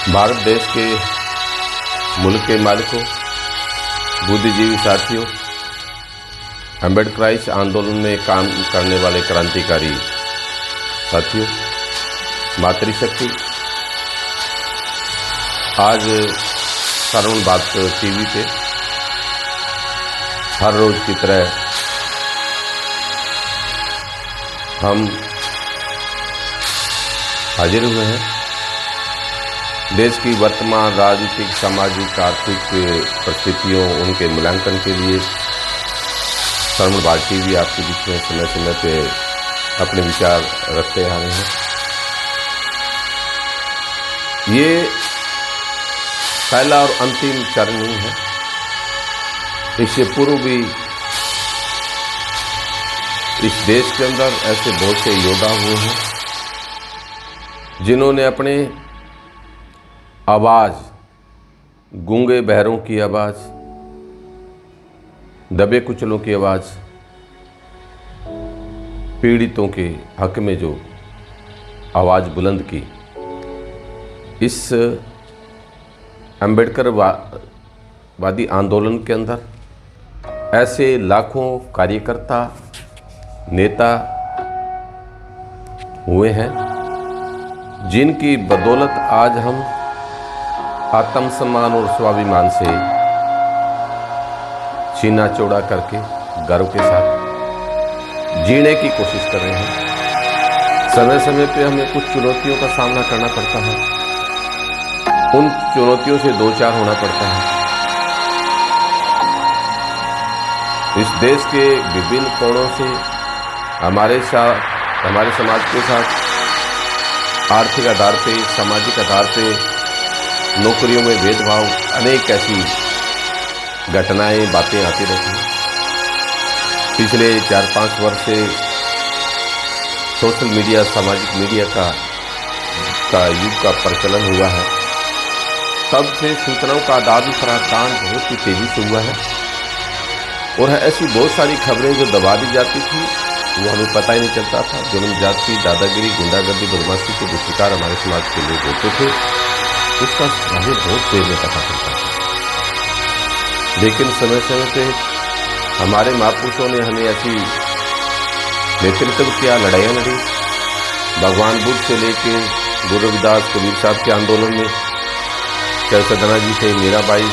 भारत देश के मुल्क के मालिकों, बुद्धिजीवी साथियों, अम्बेडकराइट आंदोलन में काम करने वाले क्रांतिकारी साथियों, मातृशक्ति, आज श्रवण बात टीवी पे हर रोज़ की तरह हम हाजिर हुए हैं। देश की वर्तमान राजनीतिक, सामाजिक, आर्थिक परिस्थितियों, उनके मूल्यांकन के लिए श्रवण बात टीवी आपके बीच में समय समय पे अपने विचार रखते आ रहे हैं। ये पहला और अंतिम चरण नहीं है। इससे पूर्व भी इस देश के अंदर ऐसे बहुत से योद्धा हुए हैं जिन्होंने अपने आवाज़, गूंगे बहरों की आवाज़, दबे कुचलों की आवाज़, पीड़ितों के हक में जो आवाज़ बुलंद की, इस अम्बेडकरवादी आंदोलन के अंदर ऐसे लाखों कार्यकर्ता, नेता हुए हैं जिनकी बदौलत आज हम आत्मसम्मान और स्वाभिमान से सीना चौड़ा करके गर्व के साथ जीने की कोशिश कर रहे हैं। समय समय पे हमें कुछ चुनौतियों का सामना करना पड़ता है, उन चुनौतियों से दो चार होना पड़ता है। इस देश के विभिन्न कोणों से हमारे समाज के साथ आर्थिक आधार पे, सामाजिक आधार पे, नौकरियों में भेदभाव, अनेक ऐसी घटनाएं, बातें आती रहती हैं। पिछले 4-5 वर्ष से सोशल मीडिया, सामाजिक मीडिया का युग का प्रचलन हुआ है। तब से सूचनाओं का आदान प्रदान बहुत ही तेजी से हुआ है और ऐसी बहुत सारी खबरें जो दबा दी जाती थी वो हमें पता ही नहीं चलता था। जुल्म, जाति, दादागिरी, गुंडागर्दी, बदमाशी के जो शिकार हमारे समाज के लोग होते थे उसका हमें बहुत देर में पता चलता था। लेकिन समय समय पे हमारे महापुरुषों ने हमें ऐसी नेतृत्व किया, लड़ाइयाँ लड़ी। भगवान बुद्ध से लेके गुरु रविदास, कबीर साहब के आंदोलन में, चाहे सदना जी थे, मीराबाई,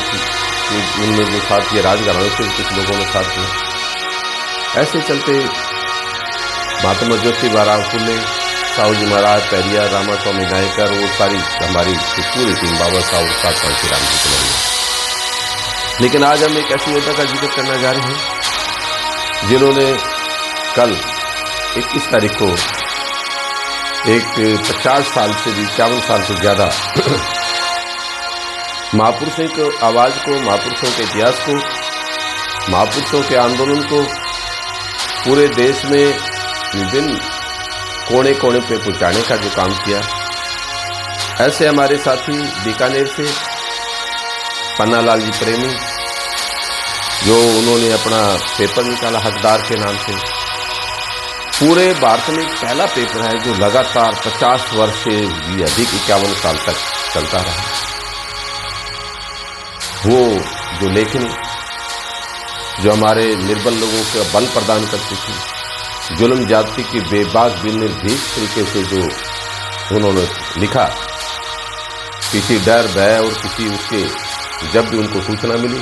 उनमें जो साथ किया, राजघराने से कुछ लोगों ने साथ किया। ऐसे चलते महात्मा ज्योतिबा फुले, साहू जी महाराज, पेरियार, रामास्वामी नायकर, वो सारी हमारी पूरी टीम, बाबा साहब, साथ कांशी राम जी के। लेकिन आज हम एक ऐसी योद्धा का जिक्र करना जा रहे हैं जिन्होंने कल 21 तारीख को एक 50 साल से भी, 51 साल से ज़्यादा महापुरुषों की आवाज़ को, महापुरुषों के इतिहास को, महापुरुषों के आंदोलन को पूरे देश में विभिन्न कोने कोने पे पहुंचाने का जो काम किया। ऐसे हमारे साथी बीकानेर से पन्नालाल जी प्रेमी, जो उन्होंने अपना पेपर निकाला हकदार के नाम से, पूरे भारत में पहला पेपर है जो लगातार 50 वर्ष से भी अधिक, 51 साल तक चलता रहा। वो जो लेखनी जो हमारे निर्बल लोगों को बल प्रदान करती थी, जुल्म जाति की बेबाक, निर्भीक तरीके से जो उन्होंने लिखा, किसी डर, भय और किसी उसके, जब भी उनको सूचना मिली,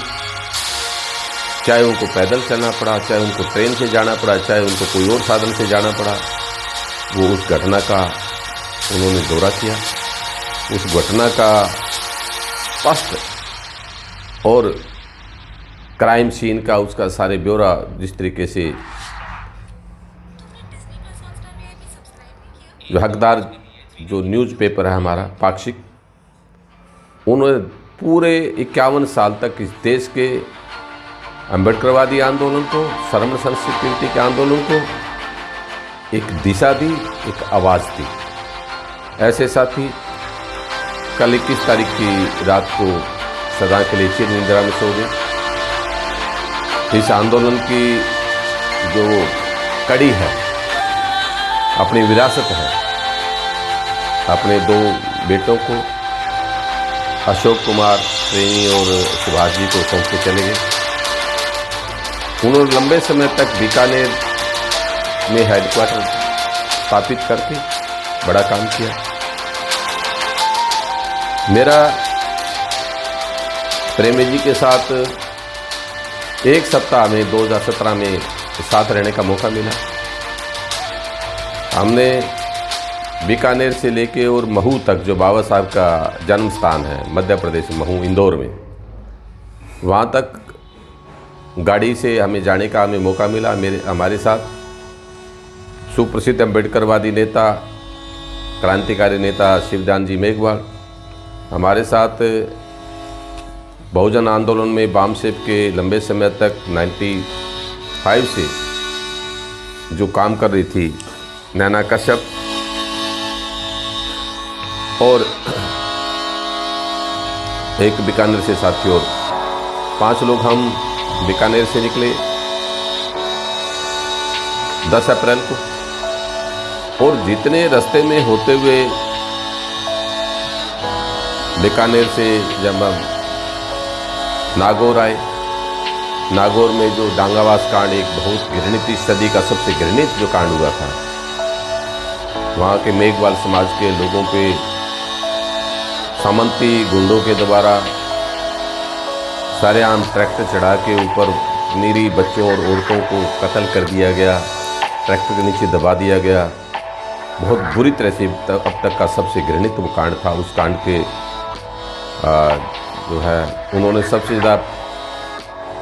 चाहे उनको पैदल चलना पड़ा, चाहे उनको ट्रेन से जाना पड़ा, चाहे उनको कोई और साधन से जाना पड़ा, वो उस घटना का उन्होंने दौरा किया। उस घटना का स्पष्ट और क्राइम सीन का, उसका सारे ब्यौरा, जिस तरीके से जो हकदार जो न्यूज़पेपर है हमारा पाक्षिक, उन्होंने पूरे 51 साल तक इस देश के अम्बेडकरवादी आंदोलन को, श्रमण संस्कृति के आंदोलन को एक दिशा दी, एक आवाज़ दी। ऐसे साथी कल 21 तारीख की रात को सदा के लिए चिर निद्रा में सो गए। इस आंदोलन की जो कड़ी है, अपनी विरासत है, अपने 2 बेटों को अशोक कुमार प्रेमी और सुभाष जी को सौंप के चले गए। उन्होंने लंबे समय तक बीकानेर में हेडक्वार्टर स्थापित करके बड़ा काम किया। मेरा प्रेमी जी के साथ एक सप्ताह में 2017 में साथ रहने का मौका मिला। हमने बीकानेर से लेके और महू तक, जो बाबा साहब का जन्म स्थान है मध्य प्रदेश महू इंदौर में, वहाँ तक गाड़ी से हमें जाने का मौका मिला। हमारे साथ सुप्रसिद्ध अम्बेडकरवादी नेता, क्रांतिकारी नेता शिवदान जी मेघवाल, हमारे साथ बहुजन आंदोलन में बामसेप के लंबे समय तक 95 से जो काम कर रही थी नैना कश्यप, और एक बीकानेर से साथी और 5 लोग हम बीकानेर से निकले 10 अप्रैल को। और जितने रास्ते में होते हुए बीकानेर से जब हम नागौर आए, नागौर में जो डांगावास कांड, एक बहुत घृणित इस सदी का सबसे घृणित जो कांड हुआ था, वहाँ के मेघवाल समाज के लोगों पे सामंती गुंडों के द्वारा सरेआम ट्रैक्टर चढ़ा के ऊपर निरी बच्चों और औरतों को कत्ल कर दिया गया, ट्रैक्टर के नीचे दबा दिया गया। बहुत बुरी तरह से अब तक का सबसे घृणित वो कांड था। उस कांड के जो है उन्होंने सबसे ज़्यादा,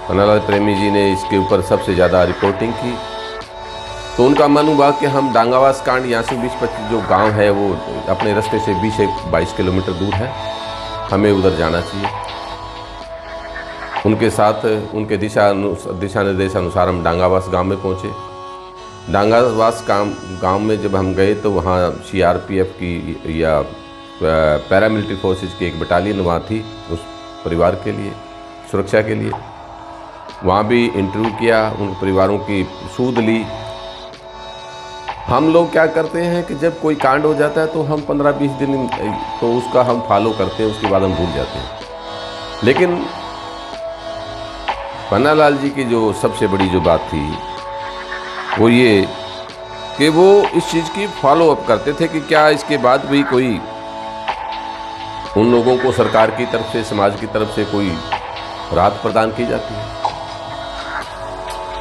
पन्नालाल प्रेमी जी ने इसके ऊपर सबसे ज़्यादा रिपोर्टिंग की। तो उनका मन हुआ कि हम डांगावास कांड, यहाँ से 20-25 जो गांव है वो अपने रास्ते से 20 से 22 किलोमीटर दूर है, हमें उधर जाना चाहिए। उनके साथ उनके दिशा निर्देश अनुसार हम डांगावास गांव में पहुँचे। डांगावास गांव में जब हम गए तो वहाँ CRPF की या पैरामिलिट्री फोर्सेज की एक बटालियन वहाँ थी उस परिवार के लिए, सुरक्षा के लिए। वहाँ भी इंटरव्यू किया, उन परिवारों की सूद ली। हम लोग क्या करते हैं कि जब कोई कांड हो जाता है तो हम 15-20 दिन तो उसका हम फॉलो करते हैं, उसके बाद हम भूल जाते हैं। लेकिन पन्नालाल जी की जो सबसे बड़ी जो बात थी वो ये कि वो इस चीज़ की फॉलो अप करते थे कि क्या इसके बाद भी कोई उन लोगों को सरकार की तरफ से, समाज की तरफ से कोई राहत प्रदान की जाती है।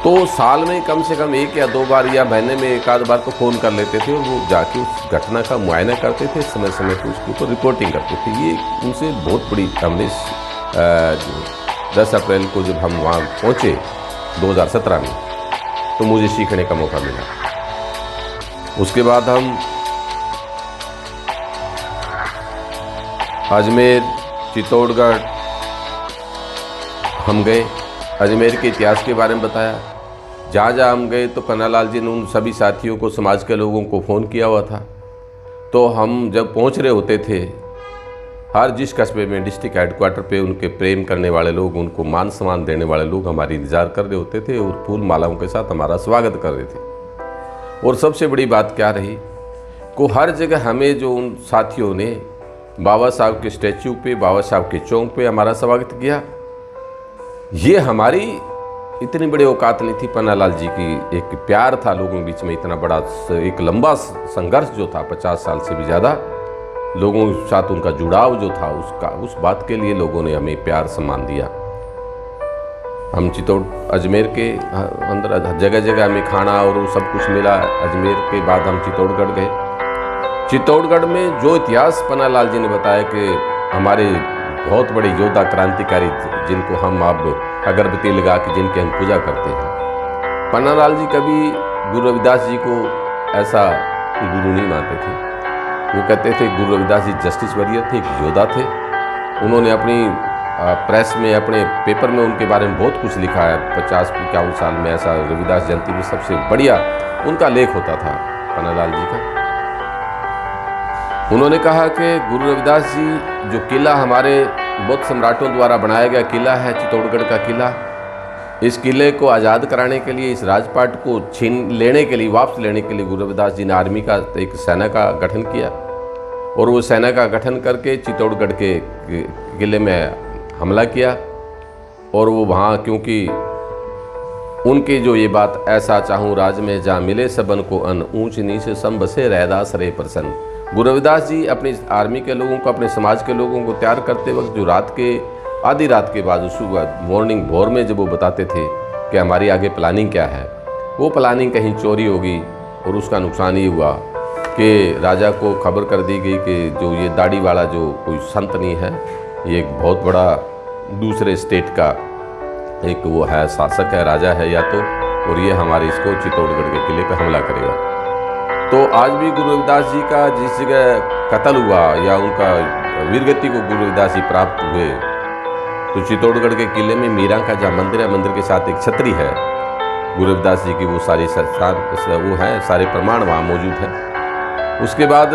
तो साल में कम से कम 1 या 2 बार या महीने में 1 आध बार तो फ़ोन कर लेते थे और वो जाके उस घटना का मुआयना करते थे, समय समय पर उसके ऊपर रिपोर्टिंग करते थे। ये उनसे बहुत बड़ी, हमने 10 अप्रैल को जब हम वहाँ पहुँचे 2017 में, तो मुझे सीखने का मौका मिला। उसके बाद हम अजमेर, चित्तौड़गढ़ हम गए। अजमेर के इतिहास के बारे में बताया। जहाँ जहाँ हम गए तो पन्नालाल जी ने उन सभी साथियों को, समाज के लोगों को फ़ोन किया हुआ था। तो हम जब पहुँच रहे होते थे, हर जिस कस्बे में डिस्ट्रिक्ट हेडक्वार्टर पे उनके प्रेम करने वाले लोग, उनको मान सम्मान देने वाले लोग हमारी इंतज़ार कर रहे होते थे और फूल मालाओं के साथ हमारा स्वागत कर रहे थे। और सबसे बड़ी बात क्या रही को हर जगह हमें जो उन साथियों ने बाबा साहब के स्टैचू पे, बाबा साहब के चौक पे हमारा स्वागत किया। ये हमारी इतनी बड़ी औकात नहीं थी। पन्नालाल जी की एक प्यार था लोगों के बीच में, इतना बड़ा एक लंबा संघर्ष जो था, 50 साल से भी ज़्यादा लोगों के साथ उनका जुड़ाव जो था, उस बात के लिए लोगों ने हमें प्यार सम्मान दिया। हम अजमेर के अंदर जगह जगह हमें खाना और वो सब कुछ मिला। अजमेर के बाद हम चित्तौड़गढ़ गए। चित्तौड़गढ़ में जो इतिहास पन्नालाल जी ने बताया कि हमारे बहुत बड़े योद्धा, क्रांतिकारी, जिनको हम अब अगरबत्ती लगा के जिनकी हम पूजा करते हैं, पन्नालाल जी कभी गुरु रविदास जी को ऐसा गुरु नहीं मानते थे। वो कहते थे गुरु रविदास जी जस्टिस वॉरियर थे, एक योद्धा थे। उन्होंने अपनी प्रेस में, अपने पेपर में उनके बारे में बहुत कुछ लिखा है। 50-51 साल में ऐसा रविदास जयंती में सबसे बढ़िया उनका लेख होता था पन्नालाल जी का। उन्होंने कहा कि गुरु रविदास जी जो किला हमारे बौद्ध सम्राटों द्वारा बनाया गया किला है, चित्तौड़गढ़ का किला, इस किले को आज़ाद कराने के लिए, इस राजपाट को छीन लेने के लिए, वापस लेने के लिए गुरु रविदास जी ने आर्मी का, एक सेना का गठन किया। और वो सेना का गठन करके चित्तौड़गढ़ के किले में हमला किया। और वो वहाँ क्योंकि उनकी जो ये बात, ऐसा चाहूँ राज में जहाँ मिले सबन को अन, ऊंच नीच सम बसे रैदास रहे प्रसन्न। गुरु रविदास जी अपनी आर्मी के लोगों को, अपने समाज के लोगों को तैयार करते वक्त जो रात के आधी रात के बाद सुबह मॉर्निंग भोर में जब वो बताते थे कि हमारी आगे प्लानिंग क्या है, वो प्लानिंग कहीं चोरी होगी। और उसका नुकसान ये हुआ कि राजा को खबर कर दी गई कि जो ये दाढ़ी वाला जो कोई संत नहीं है, ये एक बहुत बड़ा दूसरे स्टेट का एक वो है, शासक है, राजा है या तो, और ये हमारे इसको चित्तौड़गढ़ के किले पर हमला करेगा। तो आज भी गुरु रविदास जी का जिस जगह कत्ल हुआ या उनका वीरगति को गुरु रविदास जी प्राप्त हुए, तो चित्तौड़गढ़ के किले में मीरा का जहाँ मंदिर है, मंदिर के साथ एक छतरी है गुरु रविदास जी की, वो सारी वो है, सारे प्रमाण वहाँ मौजूद है। उसके बाद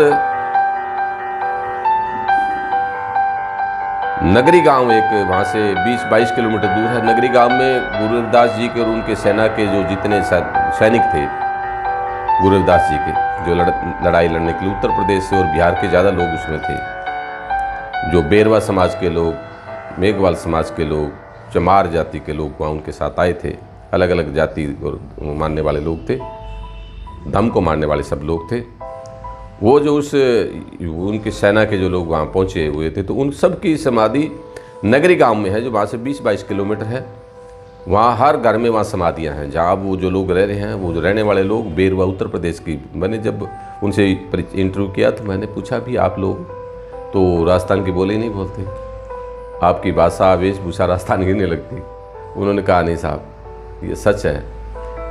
नगरी गांव एक वहाँ से 20-22 किलोमीटर दूर है। नगरी गांव में गुरु रविदास जी के और उनके सेना के जो जितने सैनिक थे गुरु रविदास जी के, जो लड़ाई लड़ने के लिए उत्तर प्रदेश से और बिहार के ज़्यादा लोग उसमें थे। जो बेरवा समाज के लोग, मेघवाल समाज के लोग, चमार जाति के लोग वहाँ उनके साथ आए थे। अलग अलग जाति और मानने वाले लोग थे, धर्म को मानने वाले सब लोग थे। वो जो उनकी सेना के जो लोग वहाँ पहुँचे हुए थे, तो उन सब की समाधि नगरी गांव में है, जो वहाँ से 20-22 किलोमीटर है। वहाँ हर घर में वहाँ समाधियाँ हैं, जहाँ वो जो लोग रह रहे हैं, वो जो रहने वाले लोग बेरवा उत्तर प्रदेश की। मैंने जब उनसे इंटरव्यू किया तो मैंने पूछा भी आप लोग तो राजस्थान की बोली नहीं बोलते, आपकी भाषा वेशभूषा राजस्थान की नहीं लगती। उन्होंने कहा नहीं साहब, ये सच है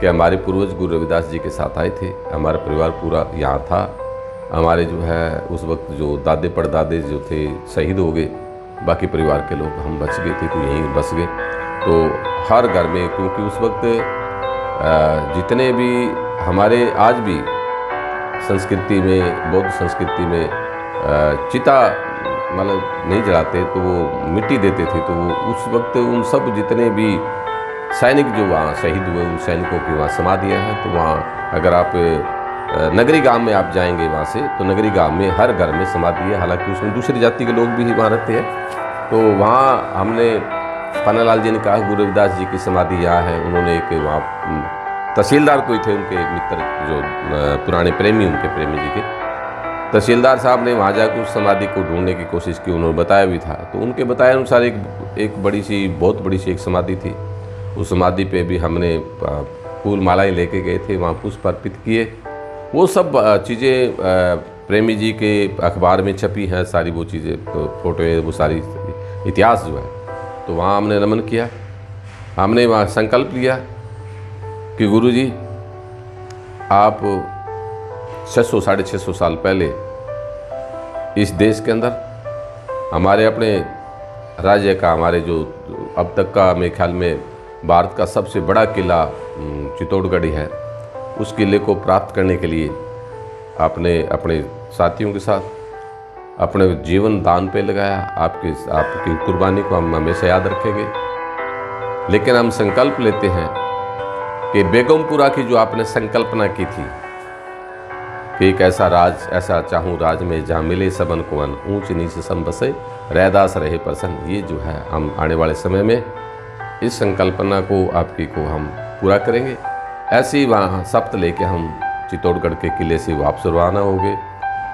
कि हमारे पूर्वज गुरु रविदास जी के साथ आए थे, हमारा परिवार पूरा यहाँ था। हमारे जो है उस वक्त जो दादे परदादे जो थे शहीद हो गए, बाकी परिवार के लोग हम बच गए थे, तो यहीं बस गए। तो हर घर में, क्योंकि उस वक्त जितने भी हमारे आज भी संस्कृति में, बौद्ध संस्कृति में चिता मतलब नहीं जलाते, तो वो मिट्टी देते थे। तो वो उस वक्त उन सब जितने भी सैनिक जो वहाँ शहीद हुए, उन सैनिकों की वहाँ समाधियाँ हैं। तो वहाँ अगर आप नगरी गांव में आप जाएंगे वहाँ से, तो नगरी गांव में हर घर में समाधि है। हालांकि उसमें दूसरी जाति के लोग भी वहाँ रहते हैं। तो वहाँ हमने पन्नालाल जी ने कहा गुरु रविदास जी की समाधि यहाँ है। उन्होंने एक वहाँ तहसीलदार कोई थे उनके मित्र, जो पुराने प्रेमी, उनके प्रेमी जी के तहसीलदार साहब ने वहाँ जाकर उस समाधि को ढूंढने की कोशिश की। उन्होंने बताया भी था, तो उनके बताए अनुसार एक बड़ी सी, बहुत बड़ी सी एक समाधि थी। उस समाधि पे भी हमने फूल मालाएँ लेके गए थे, वहाँ पुष्प अर्पित किए। वो सब चीज़ें प्रेमी जी के अखबार में छपी हैं, सारी वो चीज़ें, फोटो, वो सारी इतिहास जो है। तो वहाँ हमने नमन किया। हमने वहाँ संकल्प लिया कि गुरु जी आप 600-650 साल पहले इस देश के अंदर हमारे अपने राज्य का, हमारे जो अब तक का मेरे ख्याल में भारत का सबसे बड़ा किला चित्तौड़गढ़ है, उस किले को प्राप्त करने के लिए आपने अपने साथियों के साथ अपने जीवन दान पे लगाया। आपकी कुर्बानी को हम हमेशा याद रखेंगे। लेकिन हम संकल्प लेते हैं कि बेगमपुरा की जो आपने संकल्पना की थी कि एक ऐसा राज, ऐसा चाहूँ राज में जहाँ मिले सबन को अन, ऊंच नीच सम बसे रैदास रहे प्रसन्न, ये जो है हम आने वाले समय में इस संकल्पना को आपकी को हम पूरा करेंगे। ऐसे ही वहाँ सप्त लेके हम चित्तौड़गढ़ के किले से वापस रवाना हो गए।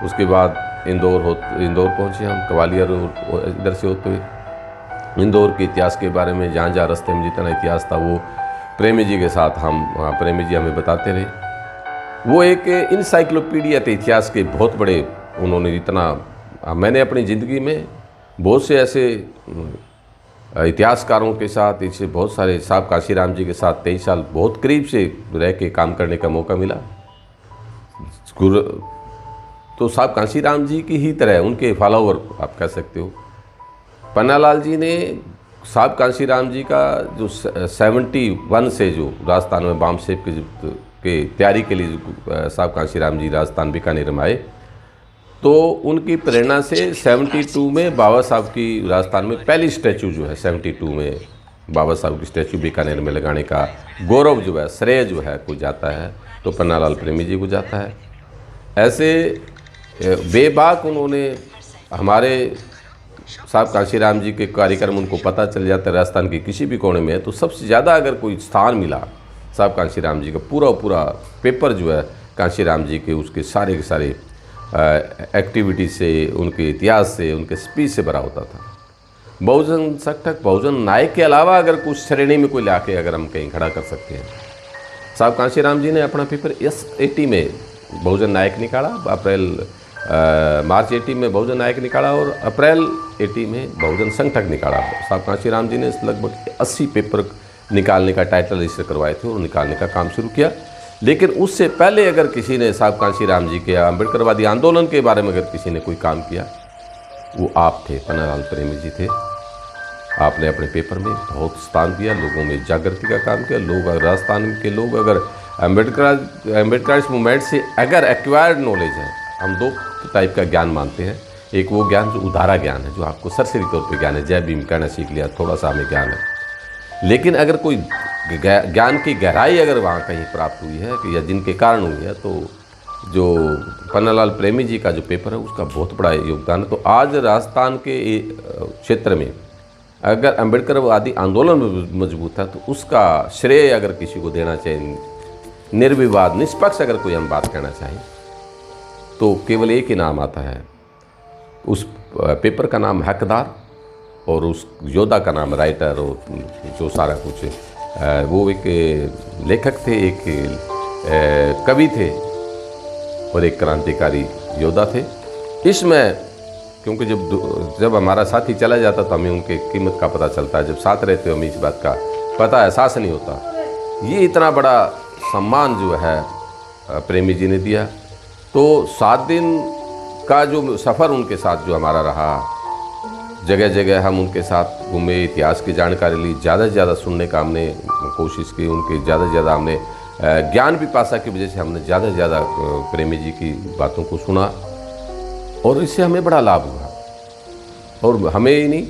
उसके बाद इंदौर पहुँचे हम, ग्वालियर इधर से होते हुए। इंदौर के इतिहास के बारे में जहाँ जहाँ रास्ते में जितना इतिहास था वो प्रेमी जी के साथ प्रेमी जी हमें बताते रहे। वो एक इंसाइक्लोपीडिया थे इतिहास के, बहुत बड़े उन्होंने। जितना मैंने अपनी ज़िंदगी में बहुत से ऐसे इतिहासकारों के साथ, इससे बहुत सारे, साहब काशीराम जी के साथ 23 साल बहुत करीब से रह के काम करने का मौका मिला। तो साहब काशीराम जी की ही तरह उनके फॉलोवर आप कह सकते हो। पन्नालाल जी ने साहब काशीराम जी का जो 71 से जो राजस्थान में बाम सेब के तैयारी के लिए साहब काशीराम जी राजस्थान बीकानेर में आए, तो उनकी प्रेरणा से 72 में बाबा साहब की राजस्थान में पहली स्टैचू जो है, 72 में बाबा साहब की स्टैचू बीकानेर में लगाने का गौरव जो है, श्रेय जो है कोई जाता है तो पन्नालाल प्रेमी जी को जाता है। ऐसे बेबाक उन्होंने हमारे साहब कांशीराम जी के कार्यक्रम उनको पता चल जाता है राजस्थान के किसी भी कोने में है, तो सबसे ज़्यादा अगर कोई स्थान मिला साहब कांशीराम जी का, पूरा पेपर जो है कांशीराम जी के उसके सारे के सारे एक्टिविटी से, उनके इतिहास से, उनके स्पीच से भरा होता था। बहुजन सकटक, बहुजन नायक के अलावा अगर कुछ श्रेणी में कोई लाके अगर हम कहीं खड़ा कर सकते हैं, साहब कांशीराम जी ने अपना पेपर S80 में बहुजन नायक निकाला, मार्च 80 में बहुजन नायक निकाला और अप्रैल 80 में बहुजन संगठक निकाला। साहब कांशीराम जी ने लगभग 80 पेपर निकालने का टाइटल रजिस्टर करवाए थे और निकालने का काम शुरू किया। लेकिन उससे पहले अगर किसी ने साहब कांशीराम जी के अम्बेडकरवादी आंदोलन के बारे में अगर किसी ने कोई काम किया, वो आप थे, पन्नालाल प्रेमी जी थे। आपने अपने पेपर में बहुत स्थान दिया, लोगों में जागृति का काम किया। लोग राजस्थान के लोग अगर अम्बेडकर मूवमेंट से अगर एक्वायर्ड नॉलेज है, हम दो टाइप का ज्ञान मानते हैं। एक वो ज्ञान जो उदारा ज्ञान है, जो आपको सरसरी तौर पे ज्ञान है, जय भीम कहना सीख लिया, थोड़ा सा हमें ज्ञान है। लेकिन अगर कोई ज्ञान की गहराई अगर वहाँ कहीं प्राप्त हुई है कि या जिनके कारण हुई है, तो जो पन्नालाल प्रेमी जी का जो पेपर है उसका बहुत बड़ा योगदान है। तो आज राजस्थान के क्षेत्र में अगर अम्बेडकरवादी आंदोलन मजबूत है, तो उसका श्रेय अगर किसी को देना चाहिए, निर्विवाद निष्पक्ष अगर कोई हम बात कहना चाहें, तो केवल एक ही नाम आता है। उस पेपर का नाम हकदार और उस योद्धा का नाम राइटर, और जो सारा कुछ वो एक लेखक थे, एक कवि थे और एक क्रांतिकारी योद्धा थे। इसमें क्योंकि जब हमारा साथी चला जाता तो हमें उनके कीमत का पता चलता है, जब साथ रहते हो हमें इस बात का पता एहसास नहीं होता। ये इतना बड़ा सम्मान जो है प्रेमी जी ने दिया। तो 7 दिन का जो सफ़र उनके साथ जो हमारा रहा, जगह जगह हम उनके साथ घूमे, इतिहास की जानकारी ली, ज़्यादा से ज़्यादा सुनने का हमने कोशिश की, उनके ज़्यादा से ज़्यादा हमने ज्ञान पिपासा की वजह से हमने ज़्यादा से ज़्यादा प्रेमी जी की बातों को सुना और इससे हमें बड़ा लाभ हुआ। और हमें ही नहीं,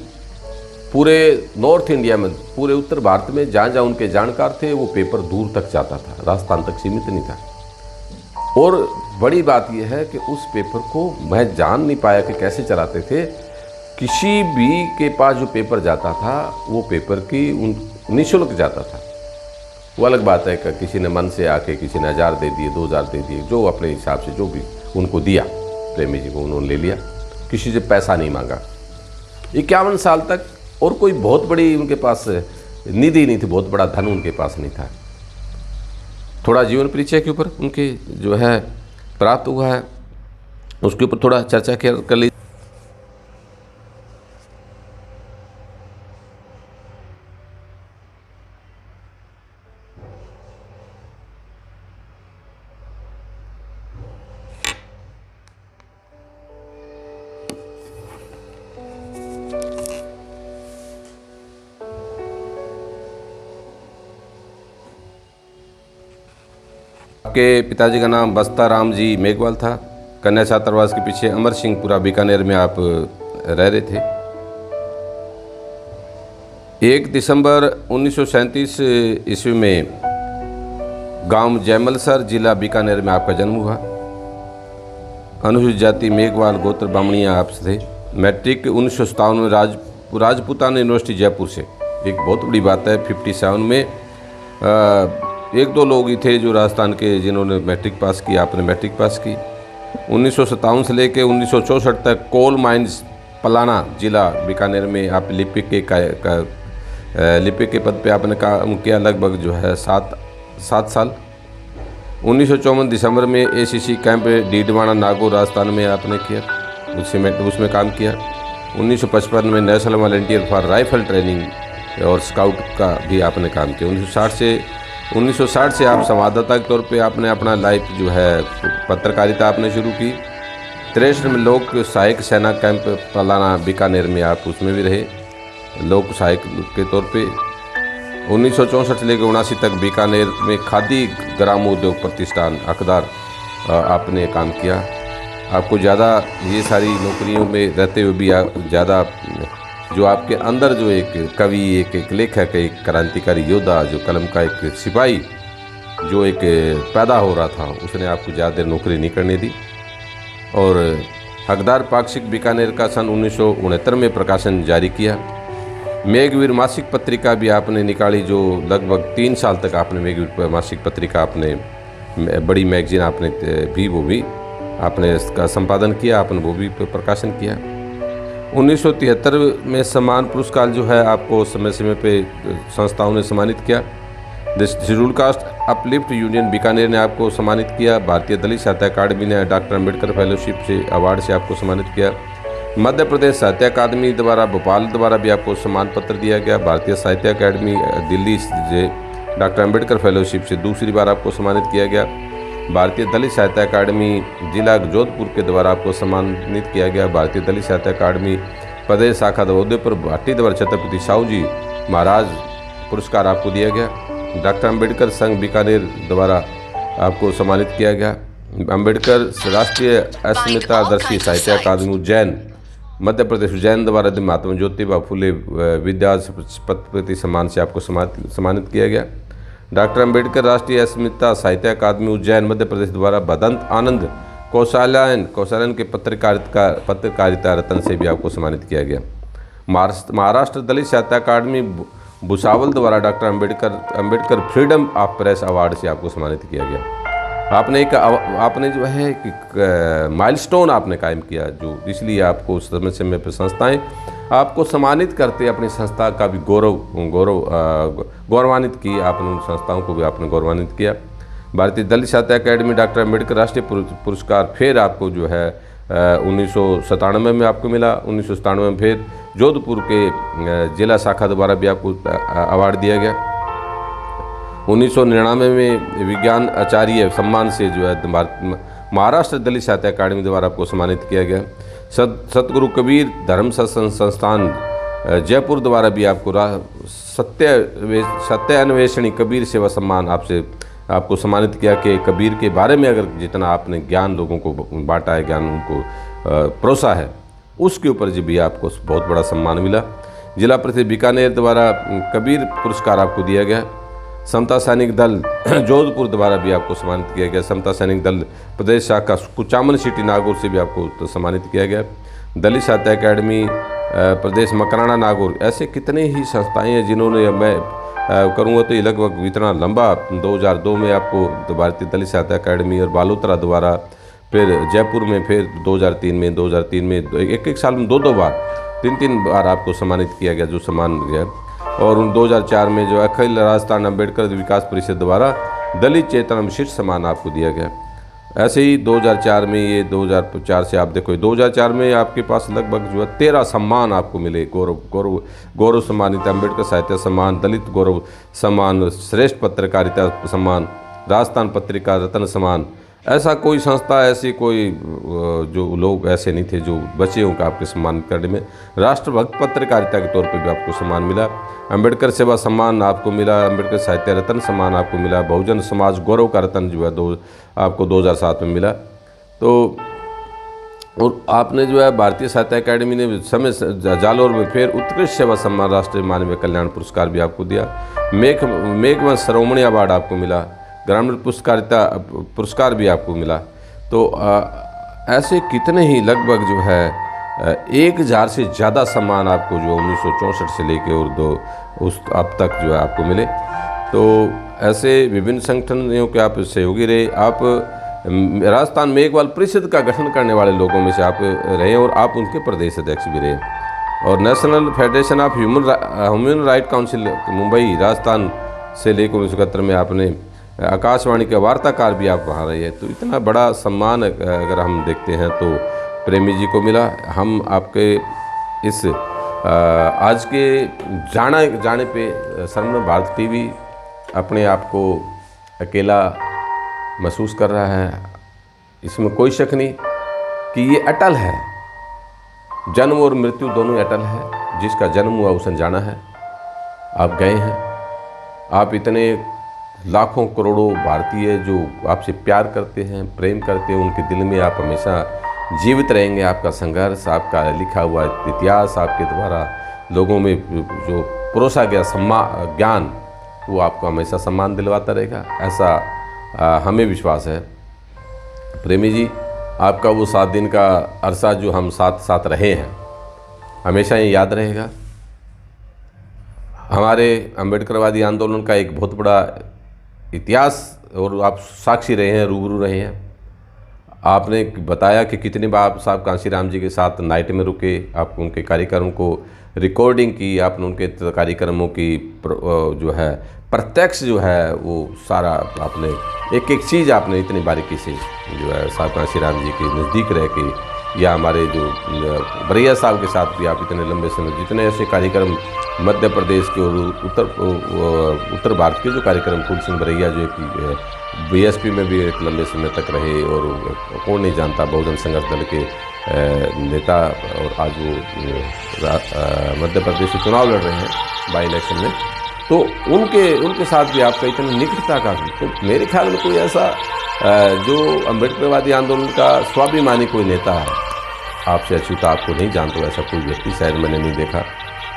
पूरे नॉर्थ इंडिया में, पूरे उत्तर भारत में जहाँ जहाँ उनके जानकार थे, वो पेपर दूर तक जाता था, राजस्थान तक सीमित नहीं था। और बड़ी बात यह है कि उस पेपर को मैं जान नहीं पाया कि कैसे चलाते थे। किसी भी के पास जो पेपर जाता था, वो पेपर की निःशुल्क जाता था। वो अलग बात है कि किसी ने मन से आके किसी ने 1000 दे दिए, 2000 दे दिए, जो अपने हिसाब से जो भी उनको दिया, प्रेमी जी को उन्होंने ले लिया, किसी से पैसा नहीं मांगा 51 साल तक। और कोई बहुत बड़ी उनके पास निधि नहीं थी, बहुत बड़ा धन उनके पास नहीं था। थोड़ा जीवन परिचय के ऊपर उनके जो है प्राप्त हुआ है, उसके ऊपर थोड़ा चर्चा कर ली। आपके पिताजी का नाम बस्ता राम जी मेघवाल था। कन्या छात्रावास के पीछे अमर सिंहपुरा बीकानेर में आप रह रहे थे। 1 दिसंबर 1937 ईस्वी में गांव जयमलसर, जिला बीकानेर में आपका जन्म हुआ। अनुसूचित जाति मेघवाल गोत्र बामणिया आप थे। मैट्रिक 1957 में राजपूताना यूनिवर्सिटी जयपुर से। एक बहुत बड़ी बात है, 57 में 1-2 लोग ही थे जो राजस्थान के जिन्होंने मैट्रिक पास की। आपने मैट्रिक पास की। 1957 से लेकर 1964 तक कोल माइंस पलाना, जिला बीकानेर में आप लिपिक के पद पे आपने काम किया, लगभग जो है 7 साल। 1954 दिसंबर में ACC कैंप डीडवाना नागौर राजस्थान में आपने किया, उसमें काम किया। 1955 में national volunteer for rifle training और स्काउट का भी आपने काम किया। 1960 से आप संवाददाता के तौर पे आपने अपना लाइफ जो है पत्रकारिता आपने शुरू की। 63 में लोक सहायक सेना कैंप पलाना बीकानेर में आप उसमें भी रहे लोक सहायक के तौर पे। 1964 से लेकर 79 तक बीकानेर में खादी ग्रामोद्योग प्रतिष्ठान हकदार आपने काम किया। आपको ज़्यादा ये सारी नौकरियों में रहते हुए भी ज़्यादा जो आपके अंदर जो एक कवि, एक लेखक, एक क्रांतिकारी योद्धा, जो कलम का एक सिपाही जो एक पैदा हो रहा था, उसने आपको ज़्यादा देर नौकरी नहीं करने दी। और हकदार पाक्षिक बीकानेर का सन 1969 में प्रकाशन जारी किया। मेघवीर मासिक पत्रिका भी आपने निकाली, जो लगभग 3 साल तक आपने मेघवीर मासिक पत्रिका आपने बड़ी मैगजीन आपने वो भी आपने इसका संपादन किया, आपने वो भी प्रकाशन किया। 1973 में सम्मान पुरस्कार जो है आपको समय समय पे संस्थाओं ने सम्मानित किया। The schedule caste uplift union Bikaner ने आपको सम्मानित किया। भारतीय दलित साहित्य अकादमी ने डॉक्टर अम्बेडकर फेलोशिप से अवार्ड से आपको सम्मानित किया। मध्य प्रदेश साहित्य अकादमी द्वारा भोपाल द्वारा भी आपको सम्मान पत्र दिया गया। भारतीय साहित्य अकादमी दिल्ली से डॉक्टर अम्बेडकर फेलोशिप से दूसरी बार आपको सम्मानित किया गया। भारतीय दलित साहित्य अकादमी जिला जोधपुर के द्वारा आपको सम्मानित किया गया। भारतीय दलित साहित्य अकादमी प्रदेश शाखा उदयपुर भाटी द्वारा छत्रपति साहू जी महाराज पुरस्कार आपको दिया गया। डॉक्टर अम्बेडकर संघ बीकानेर द्वारा आपको सम्मानित किया गया। अम्बेडकर राष्ट्रीय अस्मितादर्शी साहित्य अकादमी उज्जैन मध्य प्रदेश उज्जैन द्वारा महात्मा ज्योतिबा फुले विद्यापति सम्मान से आपको सम्मानित किया गया। डॉक्टर अम्बेडकर राष्ट्रीय अस्मिता साहित्य अकादमी उज्जैन मध्य प्रदेश द्वारा भदंत आनंद कौशल्यायन के पत्रकारिता रत्न से भी आपको सम्मानित किया गया। महाराष्ट्र दलित साहित्य अकादमी भुसावल द्वारा doctor Ambedkar freedom of press award से आपको सम्मानित किया गया। आपने जो है कि माइलस्टोन आपने कायम किया, जो इसलिए आपको समय समय पर संस्थाएं आपको सम्मानित करते अपनी संस्था का भी गौरवान्वित की। आपने उन संस्थाओं को भी आपने गौरवान्वित किया। भारतीय दलित साहित्य अकादमी डॉक्टर अम्बेडकर राष्ट्रीय पुरस्कार फिर आपको जो है 1997 में आपको मिला। 1997 में फिर जोधपुर के जिला शाखा द्वारा भी आपको अवार्ड दिया गया। 1999 में विज्ञान आचार्य सम्मान से जो है महाराष्ट्र दलित साहित्य अकादमी द्वारा आपको सम्मानित किया गया। सतगुरु कबीर धर्म संस्थान जयपुर द्वारा भी आपको सत्य अन्वेषणी कबीर सेवा सम्मान आपको सम्मानित किया कि कबीर के बारे में अगर जितना आपने ज्ञान लोगों को बांटा है, ज्ञान उनको परोसा है, उसके ऊपर जो भी आपको बहुत बड़ा सम्मान मिला। जिला परिषद बीकानेर द्वारा कबीर पुरस्कार आपको दिया गया। समता सैनिक दल जोधपुर द्वारा भी आपको सम्मानित किया गया। समता सैनिक दल प्रदेश शाखा कुचामन सिटी नागौर से भी आपको सम्मानित किया गया। दलित साहित्य अकादमी प्रदेश मकराना नागौर, ऐसे कितने ही संस्थाएं हैं जिन्होंने, मैं करूँगा तो ये लगभग इतना लंबा, 2002 में आपको भारतीय दलित साहित्य अकादमी और बालोतरा द्वारा, फिर जयपुर में, फिर 2003 में एक साल में 2 बार 3 बार आपको सम्मानित किया गया, जो सम्मान गया। और 2004 में जो अखिल राजस्थान अम्बेडकर विकास परिषद द्वारा दलित चेतना विशिष्ट सम्मान आपको दिया गया। ऐसे ही 2004 में, ये 2004 से आप देखो 2004 में आपके पास लगभग जो है 13 सम्मान आपको मिले। गौरव सम्मानित अम्बेडकर साहित्य सम्मान, दलित गौरव सम्मान, श्रेष्ठ पत्रकारिता सम्मान, राजस्थान पत्रिका रत्न सम्मान। ऐसा कोई संस्था, ऐसी कोई जो लोग ऐसे नहीं थे जो बचे हों का आपके सम्मान करने में। राष्ट्रभक्त पत्रकारिता के तौर पर भी आपको सम्मान मिला। अम्बेडकर सेवा सम्मान आपको मिला। अम्बेडकर साहित्य रत्न सम्मान आपको मिला। बहुजन समाज गौरव का रत्न जो है आपको 2007 में मिला। तो और आपने जो है भारतीय साहित्य अकादमी ने समय जालोर में फिर उत्कृष्ट सेवा सम्मान राष्ट्रीय मानवीय कल्याण पुरस्कार भी आपको दिया। मेघवंश शिरोमणि अवार्ड आपको मिला। ग्रामीण पुरस्कार भी आपको मिला। तो ऐसे कितने ही लगभग जो है 1000 से ज़्यादा सम्मान आपको जो 1964 से लेके और अब तक जो है आपको मिले। तो ऐसे विभिन्न संगठनों के आप सहयोगी रहे। आप राजस्थान मेघवाल परिषद का गठन करने वाले लोगों में से आप रहे और आप उनके प्रदेश अध्यक्ष भी रहे। और national federation of human right council Mumbai Rajasthan से लेकर 1971 में आपने आकाशवाणी के वार्ताकार भी आप वहाँ रहे हैं। तो इतना बड़ा सम्मान अगर हम देखते हैं तो प्रेमी जी को मिला। हम आपके इस आज के जाने पे स्वर्णिम भारत टीवी अपने आप को अकेला महसूस कर रहा है। इसमें कोई शक नहीं कि ये अटल है। जन्म और मृत्यु दोनों अटल है। जिसका जन्म हुआ उसने जाना है। आप गए हैं। आप इतने लाखों करोड़ों भारतीय जो आपसे प्यार करते हैं, प्रेम करते हैं, उनके दिल में आप हमेशा जीवित रहेंगे। आपका संघर्ष, आपका लिखा हुआ इतिहास, आपके द्वारा लोगों में जो परोसा गया ज्ञान, वो आपको हमेशा सम्मान दिलवाता रहेगा, ऐसा हमें विश्वास है। प्रेमी जी, आपका वो 7 दिन का अरसा जो हम साथ साथ रहे हैं, हमेशा ये याद रहेगा। हमारे अम्बेडकरवादी आंदोलन का एक बहुत बड़ा इतिहास और आप साक्षी रहे हैं, रूबरू रहे हैं। आपने बताया कि कितनी बार साहब कांशीराम जी के साथ नाइट में रुके, आप उनके कार्यक्रम को रिकॉर्डिंग की, आपने उनके कार्यक्रमों की जो है प्रत्यक्ष जो है वो सारा आपने एक एक चीज़ आपने इतनी बारीकी से जो है साहब कांशीराम जी के नज़दीक रह के, या हमारे जो बरैया साहब के साथ भी आप इतने लंबे समय, जितने ऐसे कार्यक्रम मध्य प्रदेश के और उत्तर भारत के जो कार्यक्रम, फूल सिंह बरैया जो एक बीएसपी में भी एक लंबे समय तक रहे, और कौन नहीं जानता बहुजन संघर्ष दल के नेता, और आज वो मध्य प्रदेश से चुनाव लड़ रहे हैं बाई इलेक्शन में, तो उनके साथ भी आपका इतना निकटता का, तो मेरे ख्याल में कोई ऐसा जो अम्बेडकरवादी आंदोलन का स्वाभिमानी कोई नेता है, आपसे अछूता आपको नहीं जानता, ऐसा कोई व्यक्ति शायद मैंने नहीं देखा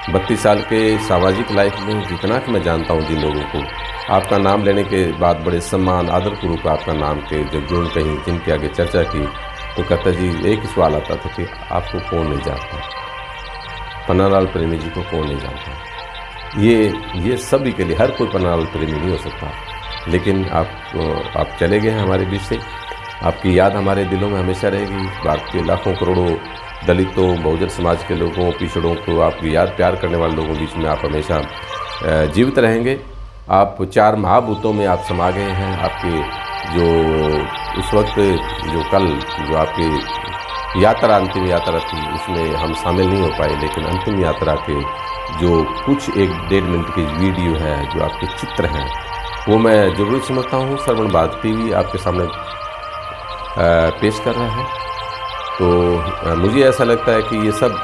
32 साल के सामाजिक लाइफ में। जितना कि मैं जानता हूँ जिन लोगों को, आपका नाम लेने के बाद बड़े सम्मान आदरपूर्वक आपका नाम के जब जो कहीं जिनके आगे चर्चा की, तो कहता जी एक ही सवाल आता था कि आपको कौन नहीं जानता, पन्नालाल प्रेमी जी को कौन नहीं जानता। ये सभी के लिए, हर कोई पन्नालाल प्रेमी नहीं हो सकता, लेकिन आप चले गए हैं हमारे बीच से, आपकी याद हमारे दिलों में हमेशा रहेगी। भारत के लाखों करोड़ों दलितों, बहुजन समाज के लोगों, पिछड़ों को आपकी याद प्यार करने वाले लोगों के बीच में आप हमेशा जीवित रहेंगे। आप 4 महाभूतों में आप समा गए हैं। आपके जो उस वक्त जो कल जो आपकी यात्रा, अंतिम यात्रा थी, उसमें हम शामिल नहीं हो पाए, लेकिन अंतिम यात्रा के जो कुछ 1-1.5 मिनट की वीडियो है, जो आपके चित्र हैं, वो मैं ज़रूर समझता हूँ श्रवण भारत टीवी आपके सामने पेश कर रहा है। तो मुझे ऐसा लगता है कि ये सब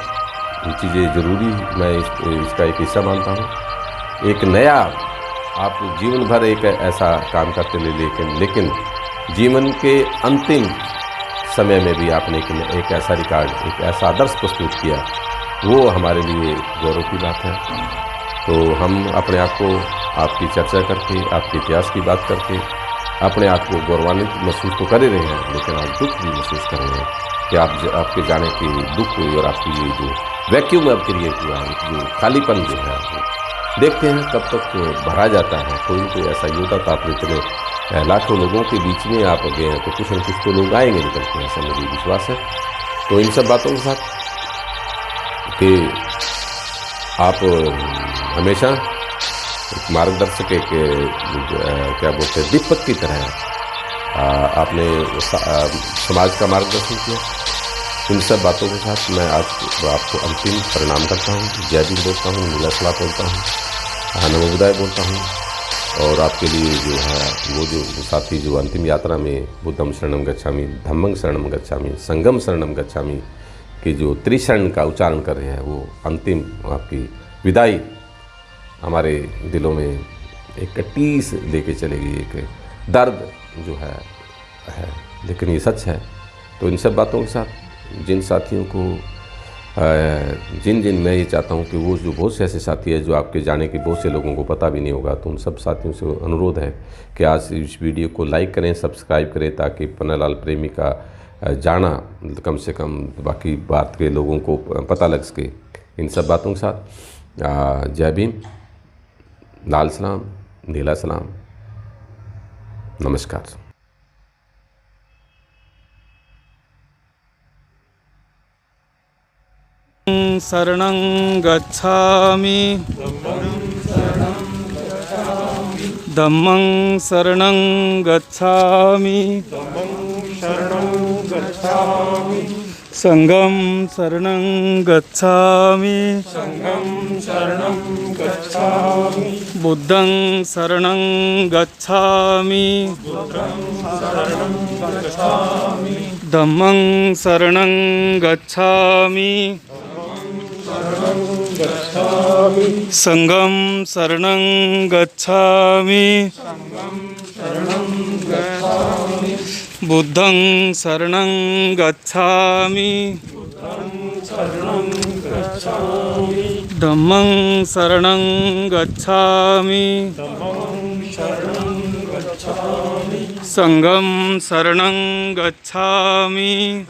चीज़ें ज़रूरी, मैं इसका एक हिस्सा मानता हूँ। एक नया आप जीवन भर एक ऐसा काम करते लेकिन जीवन के अंतिम समय में भी आपने एक ऐसा रिकॉर्ड, एक ऐसा आदर्श प्रस्तुत किया, वो हमारे लिए गौरव की बात है। तो हम अपने आप को आपकी चर्चा करके, आपके इतिहास की बात करके अपने आप को गौरवान्वित महसूस तो कर ही रहे हैं, लेकिन आप दुख भी महसूस कर रहे हैं कि आपके जाने की दुख हुई, और आपकी ये जो वैक्यूम अब क्रिएट हुआ है, जो खालीपन जो है, देखते हैं कब तक भरा जाता है। कोई ऐसा योद्धा था, आप इतने लाखों लोगों के बीच में आप गए हैं, तो कुछ न कुछ तो लोग आएंगे निकल के, ऐसा मुझे विश्वास है। तो इन सब बातों के साथ कि आप हमेशा एक मार्गदर्शक, एक क्या बोलते हैं, दीपक की तरह आपने समाज का मार्गदर्शन किया। इन सब बातों के साथ मैं आज आपको अंतिम प्रणाम करता हूँ। जय भीम बोलता हूँ, नीला सलाम बोलता हूँ, नमो बुद्धाय बोलता हूँ। और आपके लिए जो है वो जो साथी जो अंतिम यात्रा में बुद्धम शरणम गच्छामि, धम्मं शरणम गच्छामि, संघम शरणम गच्छामि कि जो त्रिशरण का उच्चारण कर रहे हैं, वो अंतिम आपकी विदाई हमारे दिलों में एक टीस लेके चलेगी, एक दर्द जो है, लेकिन ये सच है। तो इन सब बातों के साथ जिन साथियों को जिन मैं ये चाहता हूँ कि वो जो बहुत से ऐसे साथी हैं जो आपके जाने के बहुत से लोगों को पता भी नहीं होगा, तो उन सब साथियों से अनुरोध है कि आज इस वीडियो को लाइक करें, सब्सक्राइब करें, ताकि पन्नालाल प्रेमी का जाना कम से कम बाकी भारत के लोगों को पता लग सके। इन सब बातों के साथ जय भीम, लाल सलाम, नीला सलाम, नमस्कार। शरणं गच्छामि, धम्मं शरणं गच्छामि, संघं शरणं गच्छामि, बुद्धं शरणं गच्छामि, धम्मं शरणं गच्छामि, संघं शरणं गच्छामि, बुद्धं शरणं गच्छामि, धम्मं शरणं गच्छामि, संघं शरणं गच्छामि